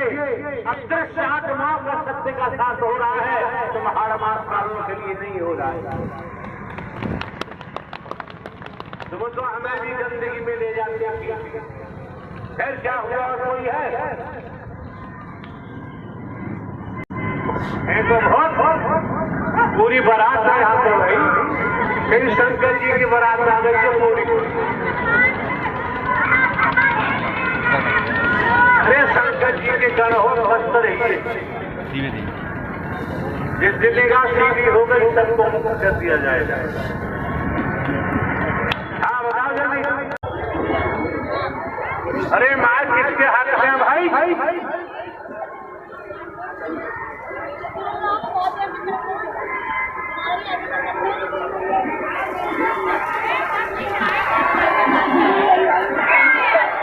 अदृश्य आत्माओं का सत्य का साथ हो रहा है, तुम्हारा मास्टरों के लिए नहीं हो रहा है। तुम तो हमें भी गंदगी में ले जाते हैं। फिर क्या हुआ? कोई है तो बहुत पूरी बारात यहाँ हो गई, फिर शंकर जी की बारात आ गई है पूरी। अरे शंकर जी के गण हो मस्त रहिए, जिस दिन निगाह सीधी हो गई सबको मुक्त कर दिया जाएगा। हाँ बताओ जल्दी। अरे मार किसके हाथ में भाई?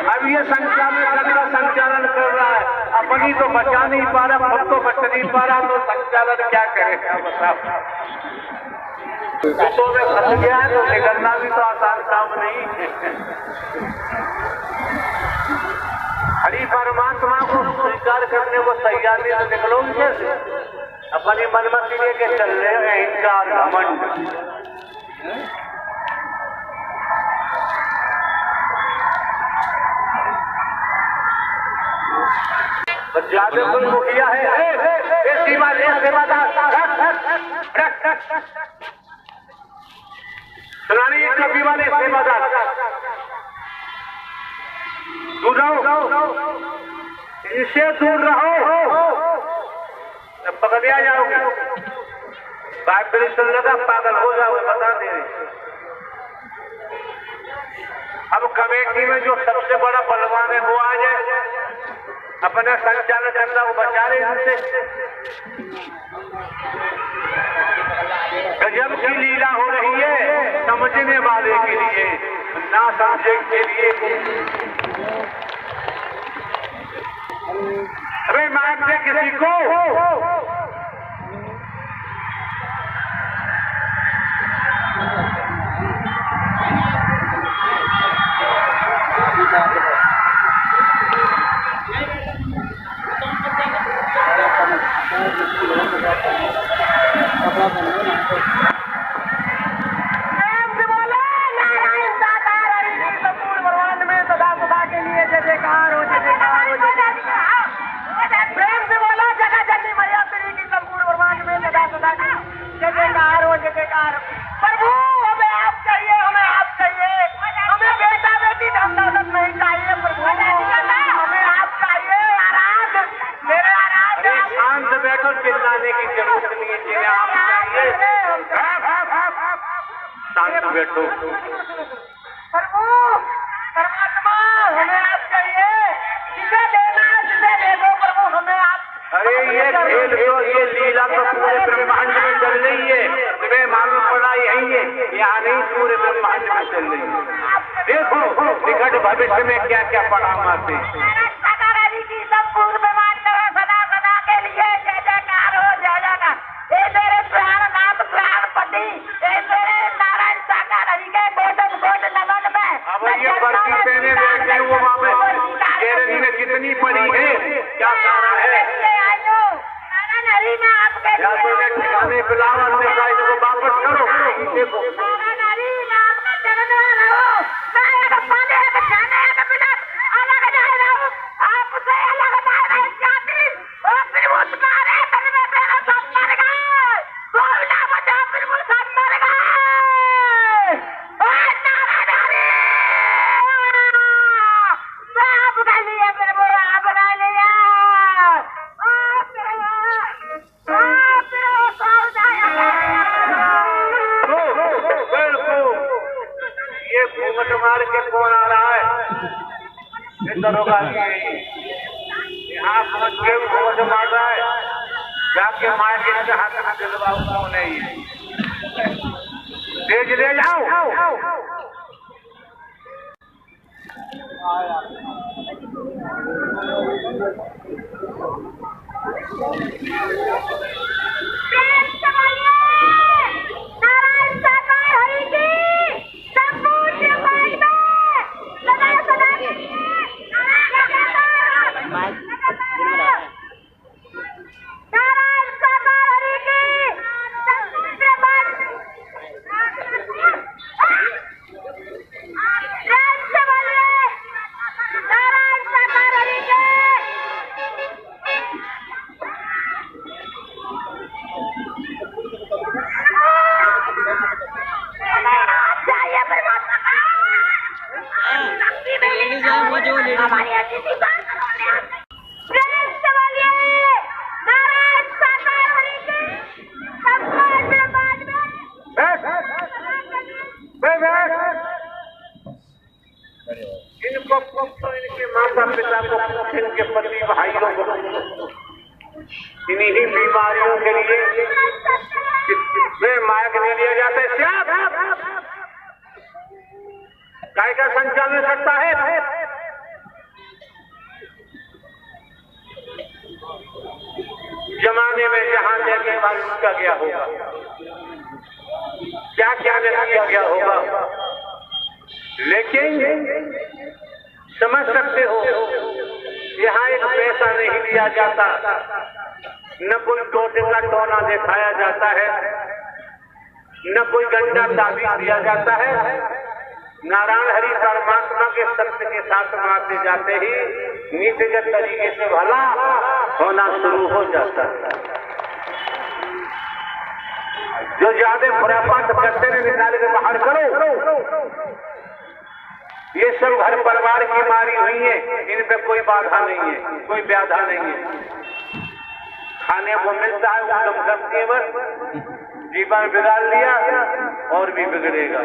अब ये संचालन कर रहा है, अपनी तो बचा नहीं पा रहा, खुद तो बच नहीं पा रहा, तो संचालन क्या करेगा बताओ? तो में फंस गया है तो निकलना भी तो आसान काम नहीं है। हरि परमात्मा को स्वीकार करने को तैयार नहीं तो निकलोगे कैसे? अपनी मनमती लेके चल रहे हैं, इनका घमंड। जादवपुर मुखिया है, सुनानी कभी वाले सेवादार दूर रहो, इनसे दूर रहो, पकड़ लिया जाओगे। वाइब्रेशन लगा पागल हो जाओगे, बता दे। अब कमेटी में जो सबसे बड़ा बलवान है वो आ जाए, अपना संचालन करना वो बचा रहे हमसे। गजब की लीला हो रही है समझने वाले के लिए, ना समझे के लिए। अरे मार दे किसी को। चिल्लाने की जरूरत नहीं है, जिन्हें आप चाहिए शांत बैठो। प्रभु परमात्मा हमें आप चाहिए, जिसे देना है जिसे दे दो प्रभु, हमें आप। अरे ये खेल तो ये लीला तो पूरे ब्रह्मांड में चल रही है, तुम्हें मालूम पड़ा यही है, यहाँ नहीं पूरे ब्रह्मांड में चल रही है। देखो निकट भविष्य में क्या क्या परिणाम आते। कितनी पड़ी है, क्या कारण है? या तो इन्हें ठिकाने पिलाओ, अन्यथा इनको वापस करो। देखो मार के कौन आ रहा है? यहाँ पहुंच के घूमट मार रहा है, जाके मार के हाथ में दिलवाओ। कौन है ये? तेज ले जाओ। इन्हीं बीमारियों के लिए वे माइक नहीं लिया जाता है। काय का संचालन करता है? जमाने में जहां जगह मालूम का गया होगा, क्या क्या किया गया होगा, लेकिन समझ सकते हो यहाँ एक पैसा नहीं लिया जाता, न कोई टोटे का टोना दिखाया जाता है, न कोई गंजा ताबीज दिया जाता है। नारायण हरि परमात्मा के सत्य के साथ मानते जाते ही नीतिगत तरीके से भला होना शुरू हो जाता है। जो ज्यादा खुरापात करते हैं निकाले के बाहर करो। ये सब घर परिवार की मारी हुई है, इन पे कोई बाधा नहीं है, कोई व्याधा नहीं है। खाने को मिलता है वो तुम करती है, बस जीवन बिगाड़ लिया और भी बिगड़ेगा।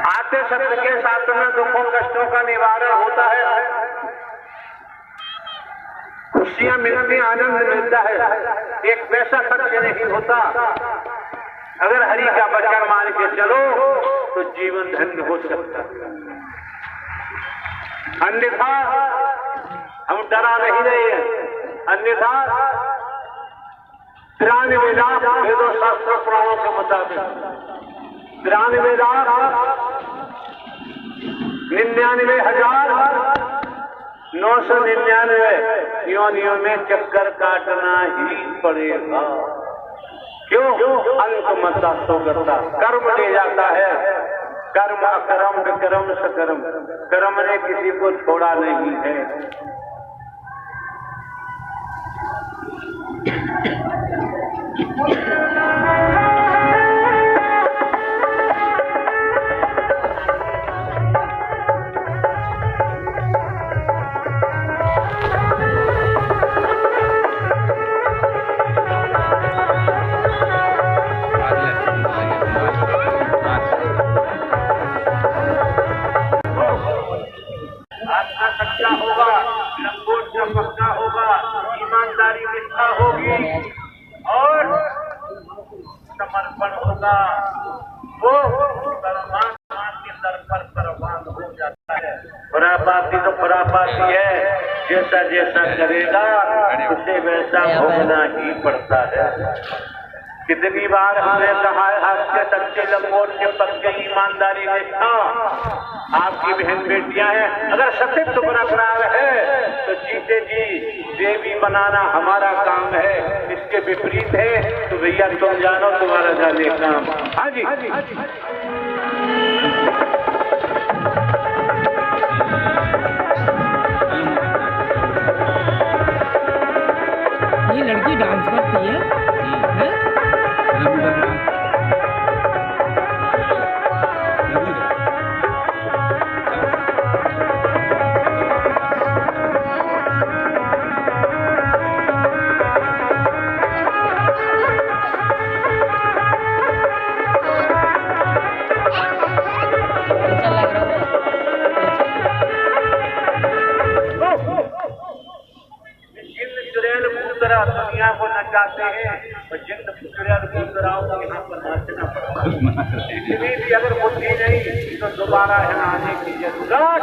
आते सत्य के साथ में दुखों कष्टों का निवारण होता है, खुशियां मिलती, आनंद मिलता है। एक पैसा खर्च नहीं होता। अगर हरि का वचन मान के चलो तो जीवन धन्य हो सकता है, अन्यथा हम डरा नहीं रहे हैं। अन्यथा 93 लाख वेदों शास्त्र पुराणों के मुताबिक 99,999 योनियों में चक्कर काटना ही पड़ेगा। क्यों? अंत मता सो करता कर्म ले जाता है। कर्म अकर्म विक्रम सकर्म, कर्म ने किसी को छोड़ा नहीं है। सच्चा होगा, लंगोट का पक्का होगा, ईमानदारी निष्ठा होगी और समर्पण होगा, वो परमात्मा के दर पर परवान हो जाता है। खुरापाती तो खुरापाती है, जैसा जैसा करेगा उसे वैसा भोगना ही पड़ता है। कितनी बार हमने कहा है, आपके सच्चे लंगोट के पक्के ईमानदारी निष्ठा आपकी बहन बेटियां हैं। अगर सत्य बरकरार है तो जीते जी देवी बनाना हमारा काम है। इसके विपरीत है तो भैया तुम जानो, तुम्हारा जाने काम। हाँ जी, ये लड़की डांस करती है? दुनिया को नचाते हैं और जिन चुड़ैल गुजराओं को यहाँ पर नाचना पड़ता है। इतनी भी अगर बुद्धि नहीं तो दोबारा यहाँ आने की जरूरत।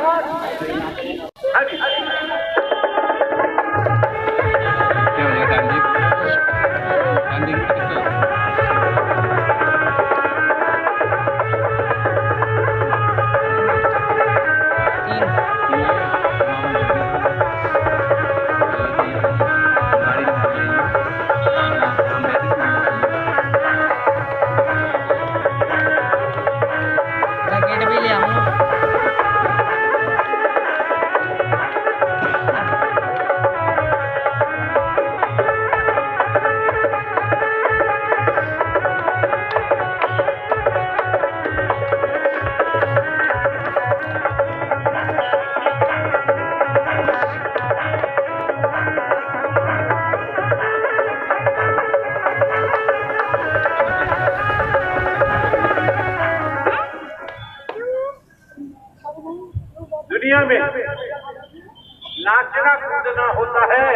नाचना कूदना होता है।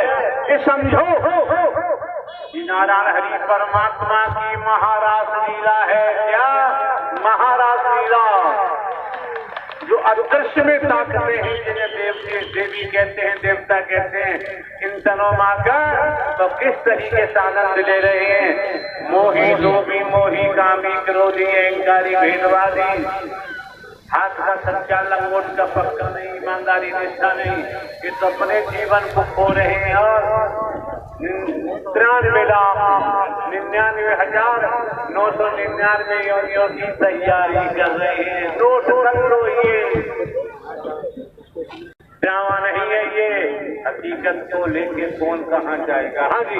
ये समझो कि नारायण हरि परमात्मा की महारास लीला है। क्या महारास लीला? जो अदृश्य में ताकते हैं, जिन्हें देवते देवी कहते हैं, देवता कहते हैं, इन तनों माँ का तो किस तरीके से आनंद ले रहे हैं। मोही लोभी मोही कामी क्रोधी अहंकारी भेदवादी, हाथ का सच्चा लंगोट का पक्का नहीं, ईमानदारी निष्ठा नहीं, ये तो अपने जीवन को खो रहे हैं। और 99,999 योनियों की तैयारी कर रहे हैं। नोट कर लो, ये ड्रामा नहीं है, ये हकीकत को लेके कौन कहाँ जाएगा। हाँ जी,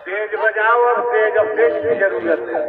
तेज बजाओ और तेज अपडेट की जरूरत है।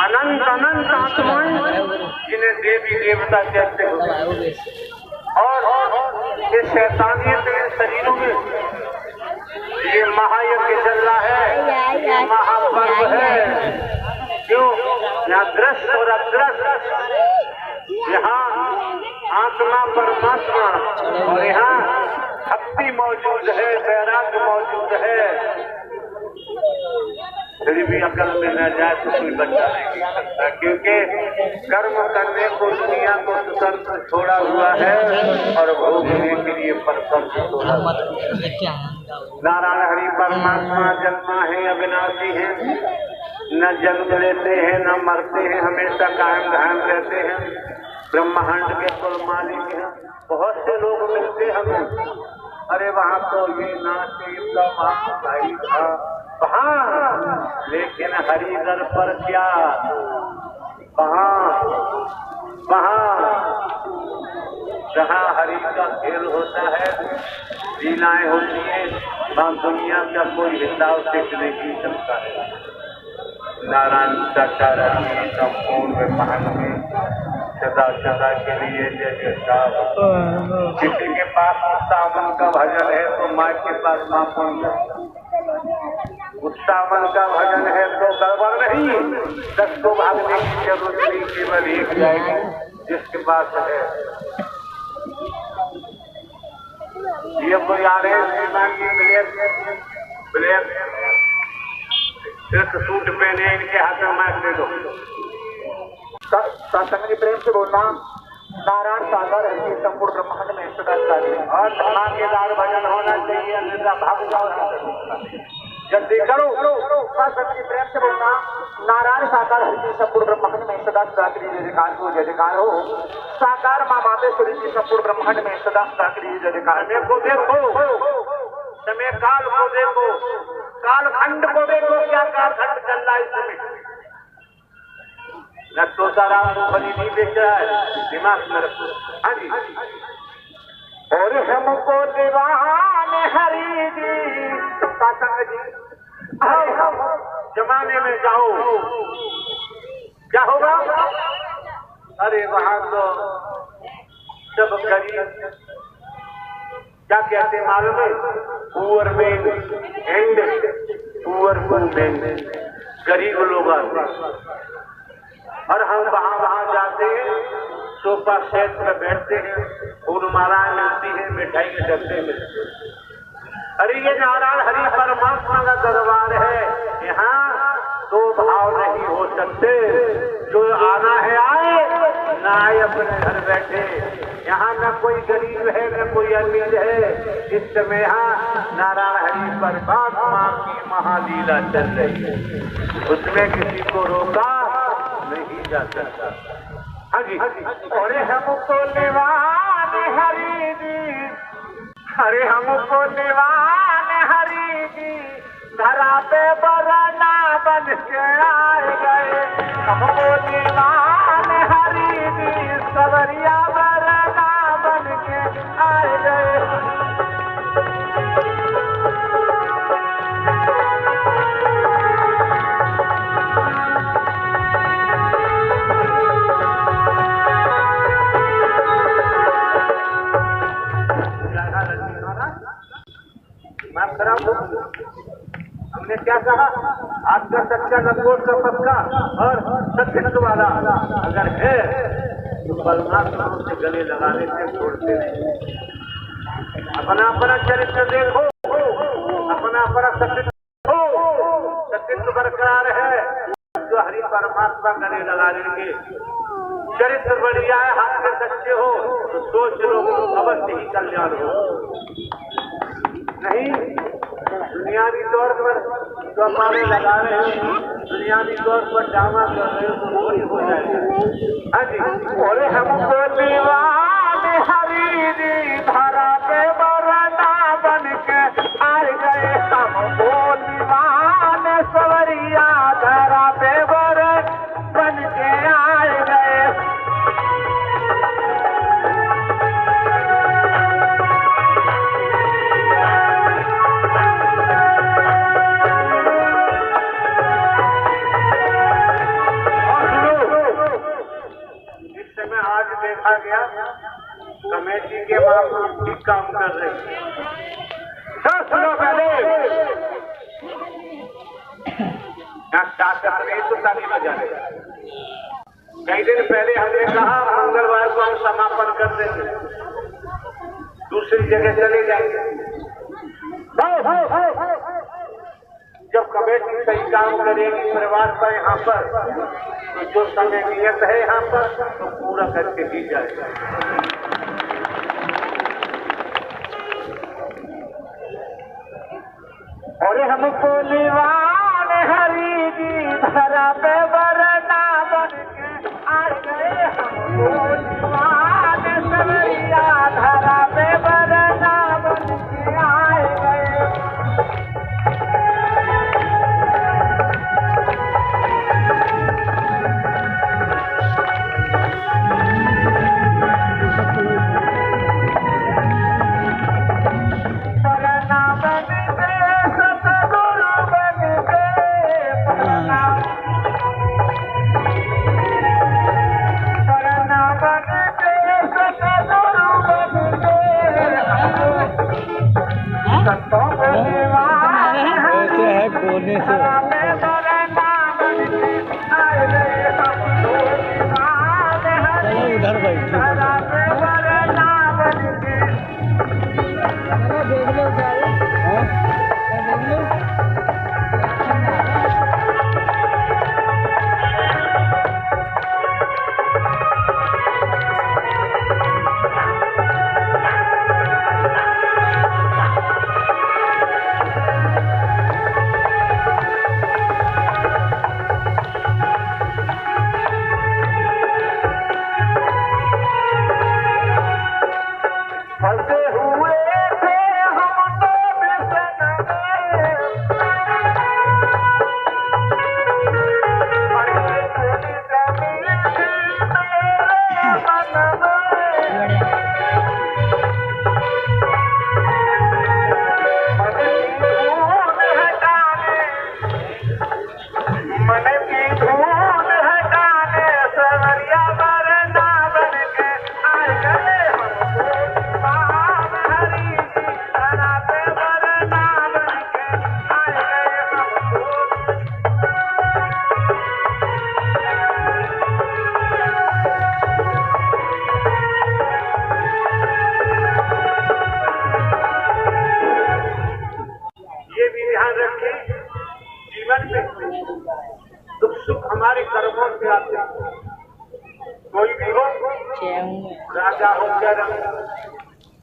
अनंत अनंत आत्माएं जिन्हें देवी देवता कहते हैं, और ये शैतानियत के शरीरों में ये महायज्ञ चल रहा है, ये महापर्व है। क्यों? यहाँ दृश्य और अदृश्य, यहाँ आत्मा परमात्मा, और यहाँ भक्ति मौजूद है, वैराग्य मौजूद है। फिर भी अकल में न जाए तो कोई बच्चा नहीं सकता, क्योंकि कर्म करने को दुनिया को स्वतंत्र छोड़ा हुआ है और भोगने के लिए परतंत्र छोड़ा हुआ है। नारायण हरि परमात्मा जन्मा है, अविनाशी है, न जन्म लेते हैं न मरते हैं, हमेशा कायम धाम रहते हैं, ब्रह्मांड के कुल मालिक हैं। बहुत से लोग मिलते हमें, अरे वहाँ तो ये नाचे का भाई था वहाँ, लेकिन हरिदर पर क्या वहाँ जहाँ हरि का खेल होता है, लीलाएं होती हैं, वहाँ दुनिया का कोई हिसाब टिक नहीं सकता है। नारायण साक्षात संपूर्ण महान में सदा सदा के लिए जय जयकार। किसी के पास उत्सावन का भजन है तो माँ के पास माँ पहुँच जाए, उत्सावन का भजन है तो गड़बड़ नहीं, 10 को भागने की जरूरत नहीं, केवल एक जाएगी जिसके पास है। ये कोई आ रहे हैं ब्लैक सिर्फ सूट पहने, इनके हाथ में माइक दे दो। सत्संग जी प्रेम से बोलना। नारायण सागर है संपूर्ण ब्रह्मांड में और धमाकेदार भजन होना चाहिए, अन्यथा भाग जाओ। जल्दी करो। सत्संग जी प्रेम से बोलना। नारायण साकार हरि संपूर्ण ब्रह्मांड में सदा सदा की जयकार हो, जयकार हो। साकार माँ मातेश्वरी जी संपूर्ण ब्रह्मांड में सदा सदा की जयकार। देखो देखो समय काल को देखो, कालखंड को देखो, क्या कालखंड चल रहा है इस समय। न तो सारा बनी नहीं बेच रहा है, दिमाग में रखो। हाँ जी। और हमको दीवान हरि जी सत्संग जी जमाने में जाओ, क्या होगा? अरे वहां तो सब गरीब, क्या कहते हैं मालूम है? Poor man and poor women, गरीब लोग आते। और हम वहां जाते हैं, सोफा सेट में बैठते हैं, फूलमालाएं मिलती है, मिठाई के डब्बे मिलते हैं। अरे ये नारायण हरि परमात्मा का दरबार है, यहाँ दो भाव नहीं हो सकते। जो आना है आए, ना आए अपने घर बैठे। यहाँ न कोई गरीब है, न कोई अमीर है। इस समय यहाँ नारायण हरि परमात्मा की महालीला चल रही है, उसमें किसी को रोका नहीं जा सकता। हाँ जी। अरे हमको दीवान हरि जी, अरे हमको दीवान हरि जी धरा पे बरना बन के आए गए। हमको दीवान हरि जी सवरिया बरना बन के आए गए। हमने क्या कहा? आपका सच्चा लंगोट का पक्का और सत्यत्व वाला अगर है तो परमात्मा से गले लगाने से छोड़ते नहीं। अपना अपना चरित्र देखो, अपना अपना सत्यत्व हो, सत्यत्व बरकरार है जो हरि परमात्मा गले लगा लेंगे। चरित्र बढ़िया है, हाथ में सच्चे हो तो सोच लो अवश्य ही कल्याण हो। नहीं दुनियावी तौर पर जो हमारे लगा रहे हैं, दुनियावी तौर पर ड्रामा कर रहे हो तो वही हो जाएगा। हाँ जी। और हमको दीवान हरि जी धरा पे बरना बन के आए गए। हमको दीवान सवरिया धरा पे बरन बन के आए गए। देखा गया कमेटी के महापुरुष ठीक काम कर रहे हैं। 10 सालों पहले ताकत नहीं तो ताली बजा रहे। कई दिन पहले हमने कहा मंगलवार को हम समापन कर देंगे, दूसरी जगह चले जाएंगे। जब कमेटी सही काम करेगी परिवार का यहाँ पर, तो जो समय नियत है यहाँ पर तो पूरा करके ही जाएगा। और हमको दीवान हरि जी धरा पे बरना बन के आ गए। हमको दीवान सवरिया धरा पे बरना बन के आए गए। ऐसे है कोने से। सुख हमारे कर्मों से आते हैं। कोई भी हो, राजा हो या रंग,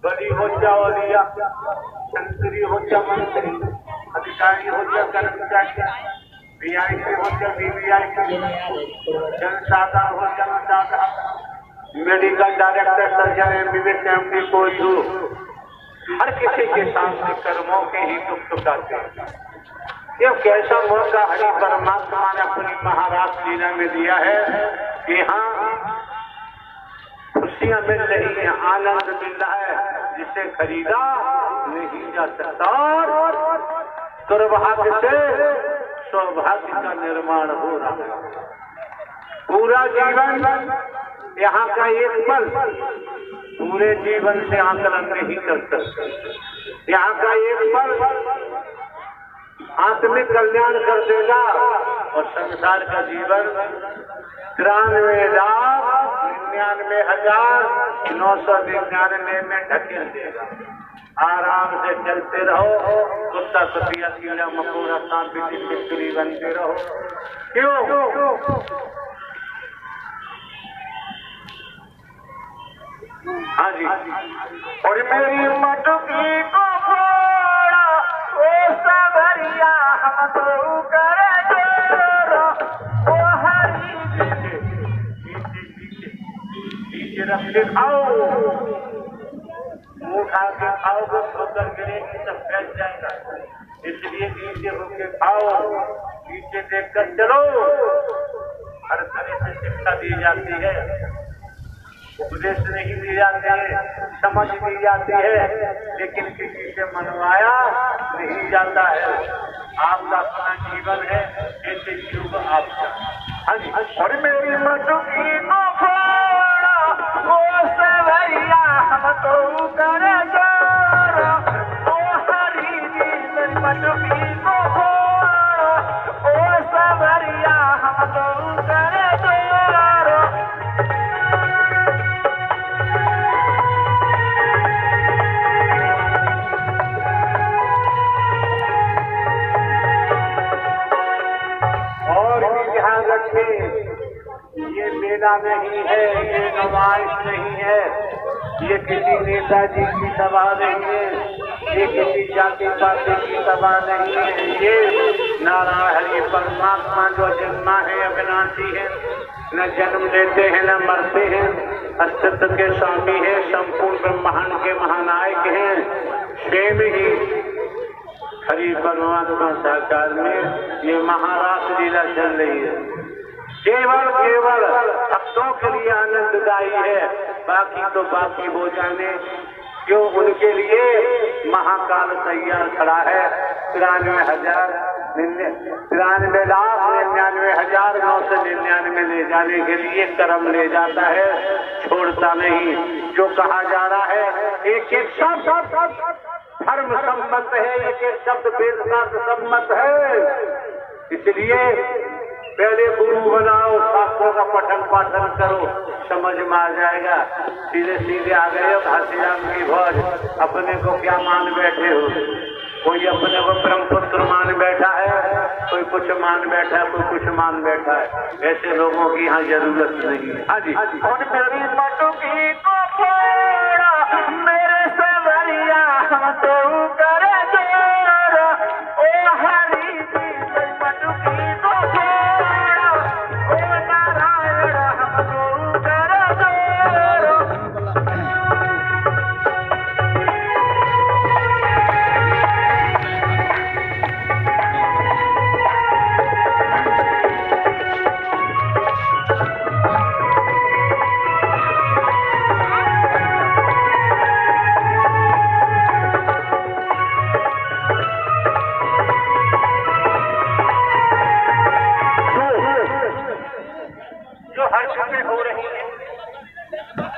बली हो या औलिया, मंत्री हो या मंत्री, अधिकारी हो या कर्मचारी, वीआईपी हो या वीवीआईपी, जनसाधारण हो जनसाधारण, medical director, surgeon, MBBS, MD, कोई हो, हर किसी के सामने कर्मों के ही दुख चुकाते हैं। ये कैसा मौका हरि परमात्मा ने अपनी महाराज लीला में दिया है कि यहाँ खुशियां मिल रही हैं, आनंद मिल रहा है, जिसे खरीदा नहीं जा सकता। और दुर्भाग्य से सौभाग्य का निर्माण हो रहा है। पूरा जीवन यहाँ का एक पल पूरे जीवन से आकलन नहीं कर सकते। यहाँ का एक पल आत्मिक कल्याण कर देगा और संसार का जीवन 93,99,999 में ढकेल देगा। आराम से चलते रहो, कुत्ता सतिया कीड़ा मकोड़ा सांप बिल्ली बनते रहो। क्यों? हाँ जी। और मेरी मटकी को फोड़ा ओ सबरिया हम तो करे जोरो ओ हरी पीछे रख के खाओ, मुंह उठा के खाओगे ठोकर गिरेगी सब फैल जाएगा। इसलिए नीचे होके खाओ, पीछे देखकर चलो। हर तरह से शिक्षा दी जाती है, उपदेश नहीं दी जाती है, समझ दी जाती है, लेकिन किसी से मनवाया नहीं जाता है। आपका अपना जीवन है, ऐसे युग आपका। हाँ जी। और मेरी मटकी को फोड़ा ओ सवैया हम तो करे जोरो ओ हरी मेरी मटकी को फोड़ा ओ सवैया हम तो करे जोरो। ये मेला नहीं है, ये नुमाइश नहीं है, ये किसी नेताजी की सभा नहीं है, ये किसी जाति पाति की सभा नहीं है। ये नारायण हरि परमात्मा जो जन्मा है अविनाशी है, न जन्म लेते हैं न मरते हैं, अस्तित्व के स्वामी है, संपूर्ण ब्रह्मांड के महानायक हैं। स्वयं ही हरि परमात्मा साकार में ये महारास लीला चल रही है। केवल भक्तों के लिए आनंददायी है, बाकी तो बाकी हो जाने। क्यों? उनके लिए महाकाल तैयार खड़ा है। 93,99,999 ले जाने के लिए कर्म ले जाता है, छोड़ता नहीं। जो कहा जा रहा है एक एक शब्द धर्म सम्मत है, एक एक शब्द वेद शास्त्र सम्मत है। इसलिए पहले गुरु बनाओ, शास्त्रों का पठन पाठन करो, समझ में आ जाएगा। सीधे सीधे आ गए घासीराम की भोज, अपने को क्या मान बैठे हो? कोई अपने को ब्रह्मपुत्र मान बैठा है, कोई कुछ मान बैठा है, कोई कुछ मान बैठा है। ऐसे लोगों की यहाँ जरूरत नहीं है। हाँ जी। और मेरी मटकी को फोड़ा मेरे सवरिया हम तो करे जोरो ओ हरी मेरी मटकी को फोड़ा ओ नारायण हम तो करे जोरो।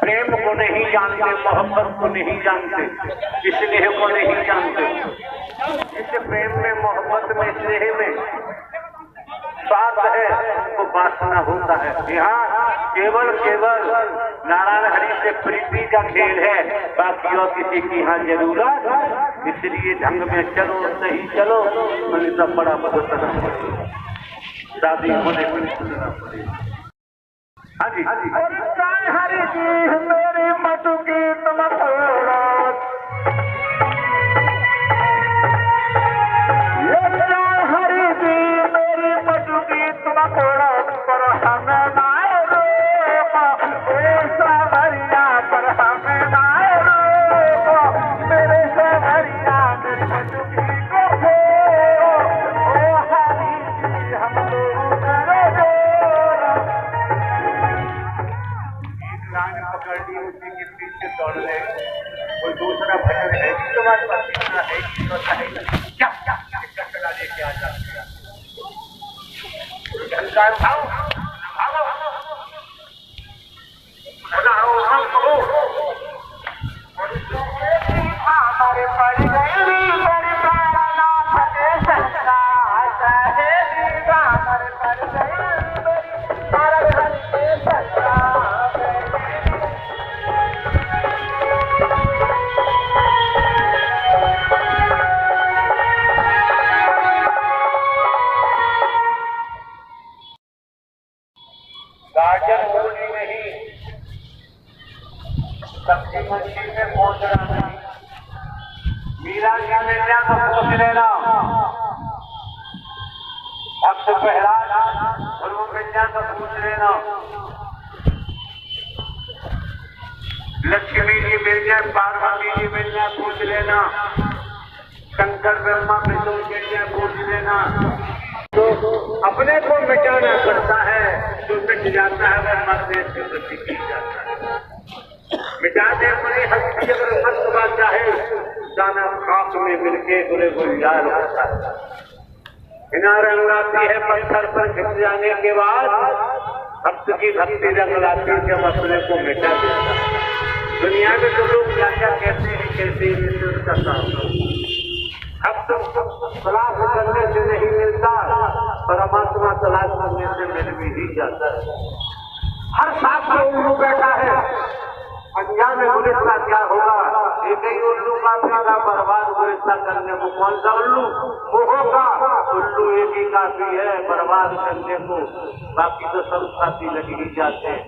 प्रेम को नहीं जानते, मोहब्बत को नहीं जानते, स्नेह को नहीं जानते। इस प्रेम में, मोहब्बत में, स्नेह में स्वार्थ है, वो वासना होता है। यहाँ केवल नारायण हरि से प्रीति का खेल है, बाकी और किसी की यहाँ जरूरत। इसलिए ढंग में चलो, सही चलो, नहीं तो बड़ा बहुत शादी होने पर सुनना पड़ेगा। हाँ जी और चाहे हरि जी मेरी मटुकी तुम तोड़ो, ये चाहे हरि जी मेरी मटुकी तुम तोड़ो, पर हमें ना रोको ए सावरिया, पर हमें ना रोको मेरे सावरिया, मेरी मटुकी को खोलो ओ हरि जी हम लोग करो जोर। लाइन पकड़ ली, उसी के पीछे दौड़ रहे। कोई दूसरा भजन है कि तुम्हारे पास? तीसरा है कि चौथा है? क्या क्या क्या चला लेके आ जाते हैं? झंकार उठाओ, भागो, हमारे पड़ गई बड़ी प्राणनाथ के संसार, सहेली हमारे पड़ गई बड़ी प्राणनाथ के संसार। गाजर मूली नहीं, सब्जी मंडी में पहुंचना नहीं। मीरा जी मिल जाए तो पूछ लेना, भक्त प्रहलाद गुरु मिल जाए तो पूछ लेना, लक्ष्मी जी मिल जाए, पार्वती जी मिल जाए पूछ लेना, शंकर ब्रह्मा विष्णु मिल जाए पूछ लेना। तो अपने को मिटाना पड़ता है, जो मिट जाता है वह मरने से वृद्धि की जाता है। मिटाने वाली हस्ती अगर मस्त बात चाहे, दाना खाक में मिलके बुरे गुलजार होता है। बिना रंग लाती है पत्थर पर झुक जाने के बाद, भक्त की भक्ति रंग लाती है, जब अपने को मिटा देता है। दुनिया में तो लोग क्या क्या कहते हैं, कैसे का काम भक्त तलाश करने से नहीं मिलता, परमात्मा तलाश करने से मिल भी ही जाता है। हर शास्त्र उल्लू बैठा है, पंजाब में पुलिस का क्या होगा? एक ही उल्लू का पीछा बर्बाद गुलिस्ता करने को। कौन सा उल्लू? वो होगा उल्लू एक ही काफी है बर्बाद करने को, बाकी तो सब साथी लग ही जाते हैं।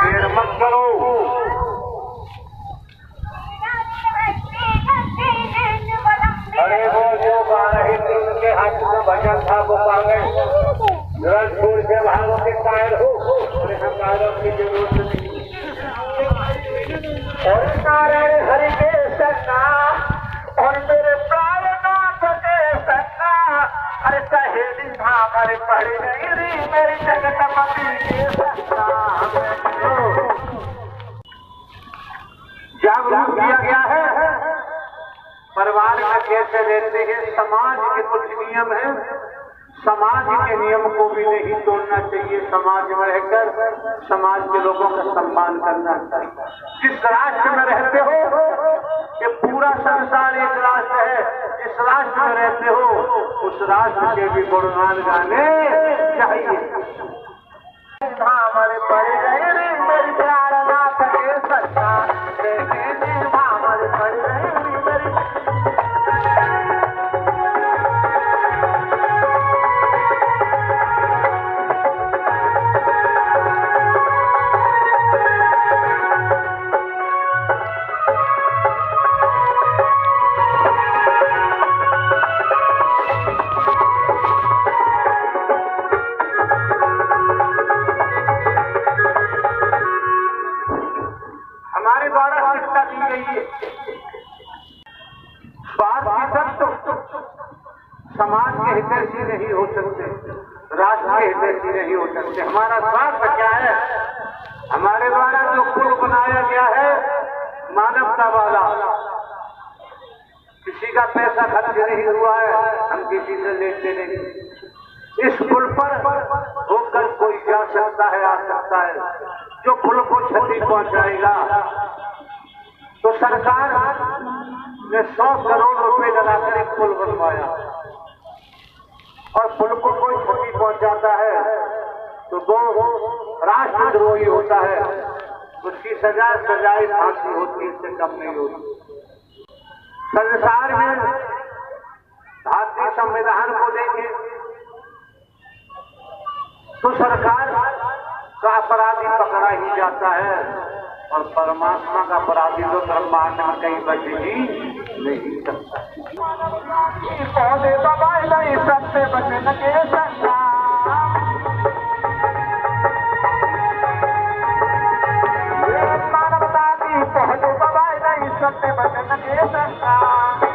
देर मत करो, अरे वो जो 12 दिन के हाथ में भजन था वो पा गए। छोड़ के भागो के कायर हो, हमारों की जरूरत नहीं। और नारायण हरि के सन्ना और मेरे प्राणनाथ के सन्ना, अरे सहेली हमारे पड़ गई री मेरी जगतपति के सन्ना। जागरूक किया गया है परिवार में कैसे रहते हैं। समाज के कुछ नियम हैं, समाज के नियम को भी नहीं तोड़ना चाहिए। समाज में रहकर समाज के लोगों का सम्मान करना चाहिए। जिस राष्ट्र में रहते हो, ये पूरा संसार एक राष्ट्र है, जिस राष्ट्र में रहते हो उस राष्ट्र के भी गुणगान गाने चाहिए। हमारे पड़ गए रे मेरी प्राणनाथ के सन्ना, हमारे पड़ गए रे मेरी। समाज के हितैषी नहीं हो सकते, राष्ट्र के हितैषी नहीं हो सकते। हमारा स्वार्थ क्या है? हमारे द्वारा जो पुल बनाया गया है मानवता वाला, किसी का पैसा खर्च नहीं हुआ है, हम किसी से लेते नहीं। इस पुल पर होकर कोई जा सकता है, आ सकता है। जो पुल को क्षति पहुंचाएगा, तो सरकार ने 100 करोड़ रुपए लगाकर एक पुल बनवाया, और पुल को कोई क्षति पहुंचाता है तो वो राष्ट्रद्रोही होता है। उसकी सजाए फांसी होती है, इससे कम नहीं होती। संसार में संविधान को देंगे तो सरकार का अपराधी पकड़ा ही जाता है और परमात्मा का अपराधी तो ब्रह्मांड में कहीं बच ही नहीं सकता। पौधे दबाए नहीं सकते बचने के मानवता की पौधे दबाए नहीं सकते बचने के संसार।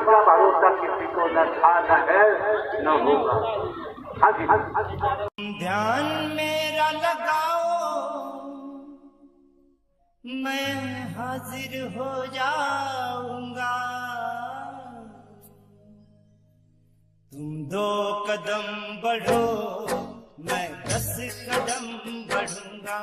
का भरोसा किसी को न था न है न होगा। हाँ जी, ध्यान मेरा लगाओ, मैं हाजिर हो जाऊंगा। तुम 2 कदम बढ़ो, मैं 10 कदम बढ़ूंगा।